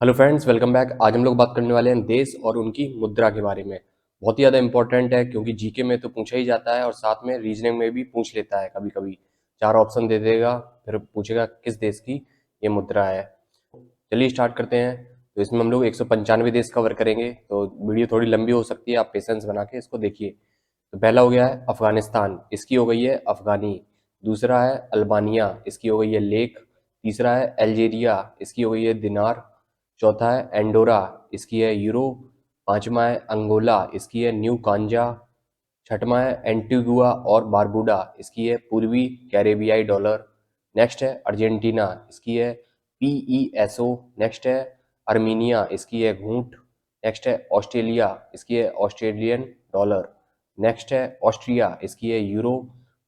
Hello friends, welcome back. आज हम लोग बात करने वाले हैं देश और उनकी मुद्रा के बारे में। बहुत ही ज़्यादा इंपॉर्टेंट है क्योंकि जीके में तो पूछा ही जाता है और साथ में रीजनिंग में भी पूछ लेता है कभी कभी। 4 ऑप्शन दे देगा, फिर पूछेगा किस देश की ये मुद्रा है। चलिए स्टार्ट करते हैं। तो इसमें हम लोग 195 देश कवर करेंगे, तो वीडियो थोड़ी लंबी हो सकती है, आप पेशेंस बना के इसको देखिए। तो पहला हो गया है अफगानिस्तान, इसकी हो गई है अफगानी। दूसरा है अल्बानिया, इसकी हो गई है लेक। तीसरा है अल्जीरिया, इसकी हो गई है दिनार। चौथा है एंडोरा, इसकी है यूरो। पांचवा है अंगोला, इसकी है न्यू कांजा। छठवां है एंटीगुआ और बारबुडा, इसकी है पूर्वी कैरेबियाई डॉलर। नेक्स्ट है अर्जेंटीना, इसकी है पीईएसओ। नेक्स्ट है अर्मीनिया, इसकी है घूंट। नेक्स्ट है ऑस्ट्रेलिया, इसकी है ऑस्ट्रेलियन डॉलर। नेक्स्ट है ऑस्ट्रिया, इसकी है यूरो।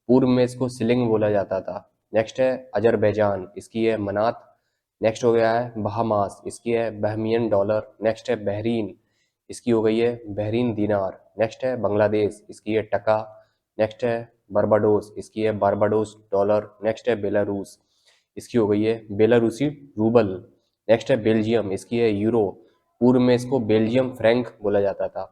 पूर्व में इसको सिलिंग बोला जाता था। नेक्स्ट है अजरबैजान, इसकी है मनात। नेक्स्ट हो गया है बहामास, इसकी है बहमियन डॉलर। नेक्स्ट है बहरीन, इसकी हो गई है बहरीन दिनार। नेक्स्ट है बांग्लादेश, इसकी है टका। नेक्स्ट है बारबाडोस, इसकी है बारबाडोस डॉलर। नेक्स्ट है बेलारूस, इसकी हो गई है बेलारूसी रूबल। नेक्स्ट है बेल्जियम, इसकी है यूरो। पूर्व में इसको बेल्जियम फ्रैंक बोला जाता था।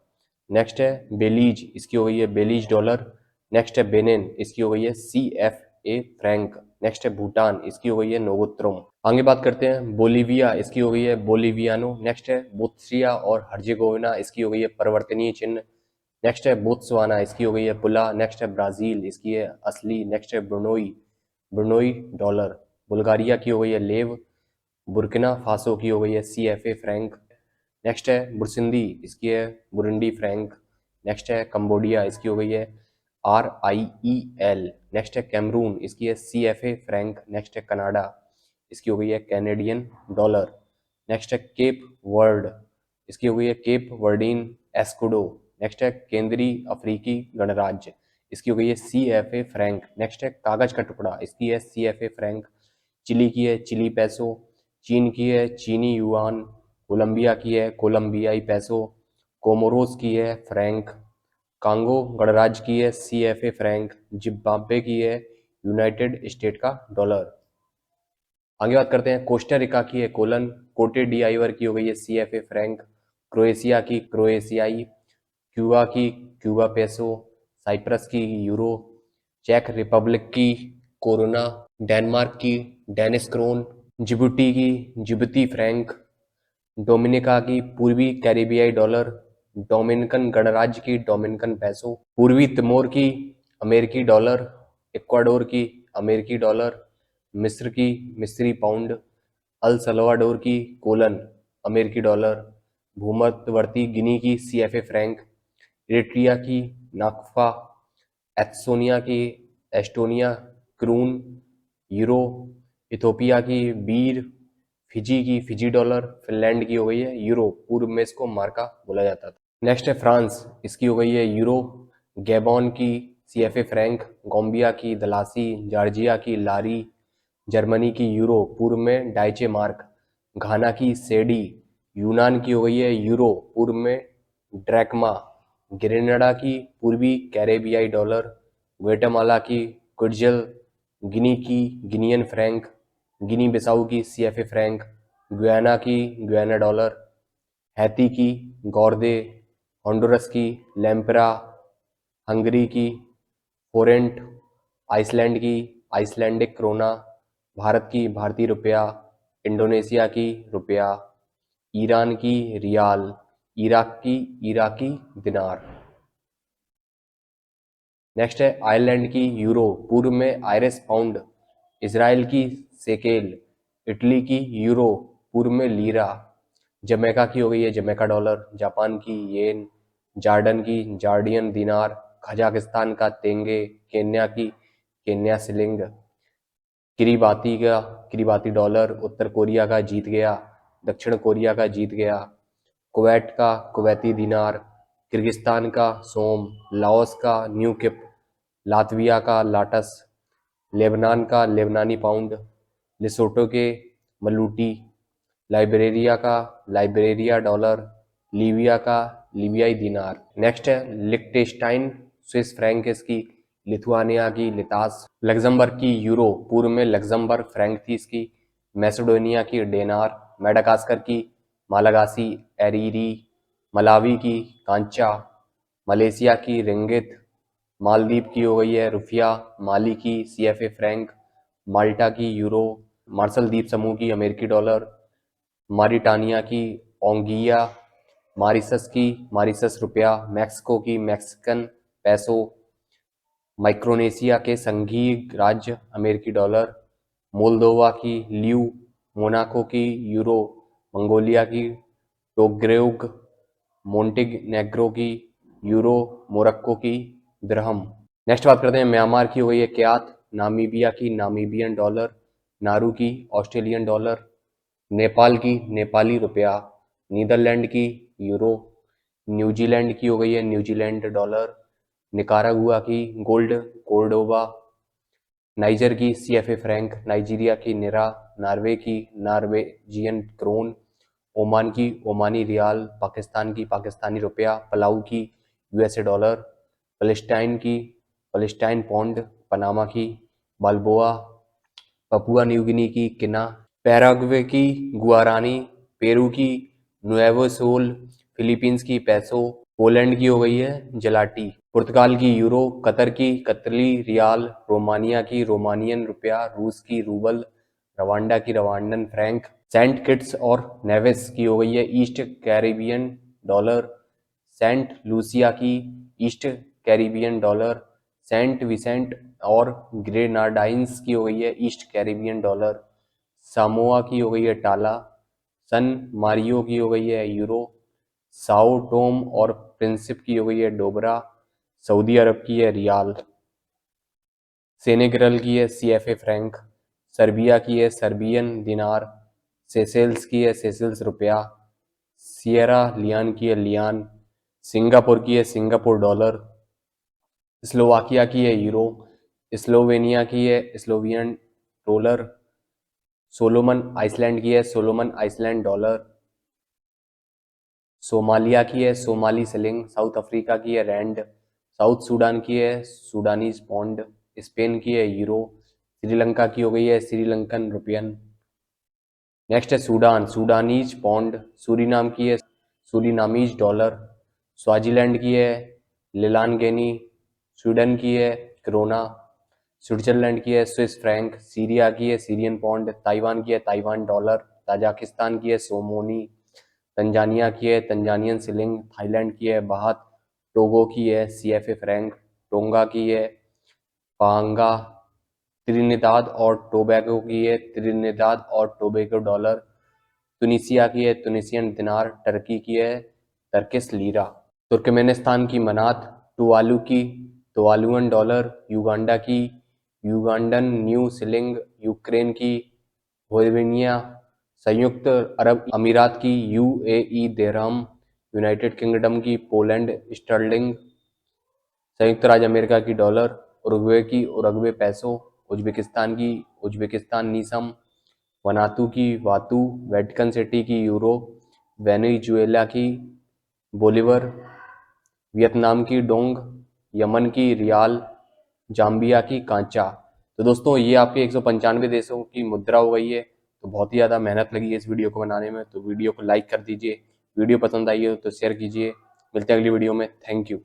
नेक्स्ट है बेलीज, इसकी हो गई है बेलीज डॉलर। नेक्स्ट है बेनिन, इसकी हो गई है CFA फ्रैंक। नेक्स्ट है भूटान, इसकी हो गई है नोवोत्रोम। आगे बात करते हैं बोलीविया, इसकी हो गई है बोलीवियानो। नेक्स्ट है बोत्सिया और हर्जेगोविना, इसकी हो गई है परिवर्तनीय चिन्ह। नेक्स्ट है बोत्सवाना, इसकी हो गई है पुला। नेक्स्ट है ब्राजील, इसकी है असली। नेक्स्ट है ब्रुनोई, ब्रुनोई डॉलर। बुल्गारिया की हो गई है लेव। बुर्किना फासो की हो गई है CFA फ्रैंक। नेक्स्ट है बुरसिंदी, इसकी है बुरुंडी फ्रैंक। नेक्स्ट है कंबोडिया, इसकी हो गई है RIEL। नेक्स्ट है कैमरून, इसकी है CFA फ्रैंक। नेक्स्ट है कनाडा, इसकी हो गई है कैनेडियन डॉलर। नेक्स्ट है केप वर्ड, इसकी हो गई है केप वर्डीन एस्कुडो। नेक्स्ट है केंद्रीय अफ्रीकी गणराज्य, इसकी हो गई है CFA फ्रैंक। नेक्स्ट है कागज का टुकड़ा, इसकी है CFA फ्रैंक। चिली की है चिली पैसो। चीन की है चीनी युआन। कोलंबिया की है कोलंबियाई पैसो। कोमोरोस की है फ्रैंक। कांगो गणराज्य की है CFA फ्रैंक। जिम्बाब्वे की है यूनाइटेड स्टेट का डॉलर। आगे बात करते हैं कोस्टा रिका की है कोलन। कोटे डी आइवर की हो गई है CFA फ्रैंक। क्रोएशिया की क्रोएशियाई। क्यूबा की क्यूबा पेसो। साइप्रस की यूरो। चेक रिपब्लिक की कोरोना। डेनमार्क की डेनिस क्रोन। जिबूटी की जिबूती फ्रैंक। डोमिनिका की पूर्वी कैरिबियाई डॉलर। डोमिनिकन गणराज्य की डोमिनिकन पैसो। पूर्वी तिमोर की अमेरिकी डॉलर। इक्वाडोर की अमेरिकी डॉलर। मिस्र की मिस्री पाउंड। अल सल्वाडोर की कोलन अमेरिकी डॉलर। भूमध्यवर्ती गिनी की CFA फ्रैंक। इरिट्रिया की नाकफा। एस्टोनिया की एस्टोनिया क्रून यूरो। इथोपिया की बीर। फिजी की फिजी डॉलर। फिनलैंड की हो गई है यूरो। पूर्व में इसको मार्का बोला जाता था। नेक्स्ट है फ्रांस, इसकी हो गई है यूरो। गैबॉन की CFA फ्रैंक। गोम्बिया की दलासी। जॉर्जिया की लारी। जर्मनी की यूरो, पूर्व में डाइचे मार्क। घाना की सेडी। यूनान की हो गई है यूरो, पूर्व में ड्रैकमा। ग्रेनडा की पूर्वी कैरेबियाई डॉलर। ग्वेटामाला की कुर्जल। गिनी की गिनियन फ्रैंक। गिनी बिसाऊ की CFA फ्रैंक। गुयाना की गुयाना डॉलर। हैती की गौरदे। होंडुरस की लैम्परा। हंगरी की फोरेंट। आइसलैंड की आइसलैंडिक क्रोना। भारत की भारतीय रुपया। इंडोनेशिया की रुपया। ईरान की रियाल। इराक की इराकी दिनार। नेक्स्ट है आयरलैंड की यूरो, पूर्व में आयरिश पाउंड। इसराइल की सेकेल। इटली की यूरो, पूर्व में लीरा। जमैका की हो गई है जमैका डॉलर। जापान की येन। जॉर्डन की जॉर्डियन दिनार। कजाकिस्तान का तेंगे। केन्या की केन्या सिलिंग। किरीबाती का किरीबाती डॉलर। उत्तर कोरिया का जीत गया। दक्षिण कोरिया का जीत गया। कुवैत का कुवैती दिनार। किर्गिस्तान का सोम। लाओस का न्यू किप। लातविया का लाटस। लेबनान का लेबनानी पाउंड। लिसोटो के मलूटी। लाइबेरिया का लाइबेरिया डॉलर। लीबिया का लीबियाई दिनार। नेक्स्ट है लिक्टेस्टाइन स्विस फ्रैंक इसकी। लिथुआनिया की लितास। लग्जमबर्ग की यूरो, पूर्व में लग्जमबर्ग फ्रैंक थी इसकी। मैसेडोनिया की डेनार। मेडागास्कर की मालागासी एरीरी, मलावी की कांचा, मलेशिया की रिंगित, मालदीव की हो गई है रुपया, माली की CFA फ्रैंक, माल्टा की यूरो, मार्शल द्वीप समूह की अमेरिकी डॉलर, मारिटानिया की ओंगिया, मारिसस रुपया, मैक्सिको की मैक्सिकन पैसो, माइक्रोनेशिया के संघीय राज्य अमेरिकी डॉलर, मोल्दोवा की ल्यू, मोनाको की यूरो, मंगोलिया की टोग्रेउग, मोंटेनेग्रो की यूरो, मोरक्को की दिरहम। नेक्स्ट बात करते हैं म्यांमार की हो गई है क्यात, नामीबिया की नामीबियन डॉलर, नारू की ऑस्ट्रेलियन डॉलर, नेपाल की नेपाली रुपया, नीदरलैंड की यूरो, न्यूजीलैंड की हो गई है न्यूजीलैंड डॉलर, निकारागुआ की गोल्ड कोर्डोबा, नाइजर की CFA फ्रैंक, नाइजीरिया की निरा, नॉर्वे की नॉर्वेजियन क्रोन, ओमान की ओमानी रियाल, पाकिस्तान की पाकिस्तानी रुपया, पलाऊ की USA डॉलर, पैलेस्टाइन की पैलेस्टाइन पौंड, पनामा की बाल्बोआ, पपुआ न्यू गिनी की किना, पैराग्वे की गुआरानी, पेरू की नुएवो सोल, फिलीपींस की पैसो, पोलैंड की हो गई है जलाटी, पुर्तगाल की यूरो, कतर की कतली रियाल, रोमानिया की रोमानियन रुपया, रूस की रूबल, रवांडा की रवांडन फ्रैंक, सेंट किट्स और नेविस की हो गई है East Caribbean dollar, Saint Lucia की East Caribbean dollar, Saint Vincent और ग्रेनाडाइंस की हो गई है ईस्ट कैरिबियन डॉलर, सामोआ की हो गई है टाला, सन मारियो की हो गई है यूरो, साओ टोम और प्रिंसिप की हो गई है डोबरा, सऊदी अरब की है रियाल, सेनेगल की है CFA फ्रैंक, सर्बिया की है सर्बियन दिनार, सेसेल्स की है सेसेल्स रुपया, सियरा लियान की है लियान, सिंगापुर की है सिंगापुर डॉलर, स्लोवाकिया की है यूरो, स्लोवेनिया की है स्लोवियन डॉलर, सोलोमन आइसलैंड की है सोलोमन आइसलैंड डॉलर, सोमालिया की है सोमाली सिलिंग, साउथ अफ्रीका की है रैंड, साउथ सूडान की है सूडानीज पौंड, स्पेन की है यूरो, श्रीलंका की हो गई है श्रीलंकन रुपयन। नेक्स्ट है सूडान, सूडानीज पौंड, सूरीनाम की है सूरीनामीज डॉलर, स्वाजीलैंड की है लिलानगेनी, स्वीडन की है क्रोना, स्विट्जरलैंड की है स्विस फ्रैंक, सीरिया की है सीरियन पौंड, ताइवान की है ताइवान डॉलर, ताजिकिस्तान की है सोमोनी, तंजानिया की है तंजानियन सिलिंग, थाईलैंड की है बाहत, टोगो की है CFA फ्रैंक, टोंगा की है पांगा, त्रिनिदाद और टोबैगो की है त्रिनिदाद और टोबैगो डॉलर, तुनिसिया की है तुनिसियन दिनार, टर्की की है टर्किश लीरा, तुर्कमेनिस्तान की मनात, टुवालू की टुवालुअन डॉलर, युगांडा की युगांडन न्यू सिलिंग, यूक्रेन की होवेनिया, संयुक्त अरब अमीरात की UAE दिरहम, यूनाइटेड किंगडम की पोलैंड स्टर्लिंग, संयुक्त राज्य अमेरिका की डॉलर, उरुग्वे की उरुग्वे पैसो, उज्बेकिस्तान की उज्बेकिस्तान नीसम, वनातू की वातू, वेटिकन सिटी की यूरो, वेनेजुएला की बोलीवर, वियतनाम की डोंग, यमन की रियाल, जाम्बिया की कांचा। तो दोस्तों ये आपके 195 देशों की मुद्रा हो गई है। तो बहुत ही ज़्यादा मेहनत लगी है इस वीडियो को बनाने में, तो वीडियो को लाइक कर दीजिए, वीडियो पसंद आई हो तो शेयर कीजिए। मिलते हैं अगली वीडियो में, थैंक यू।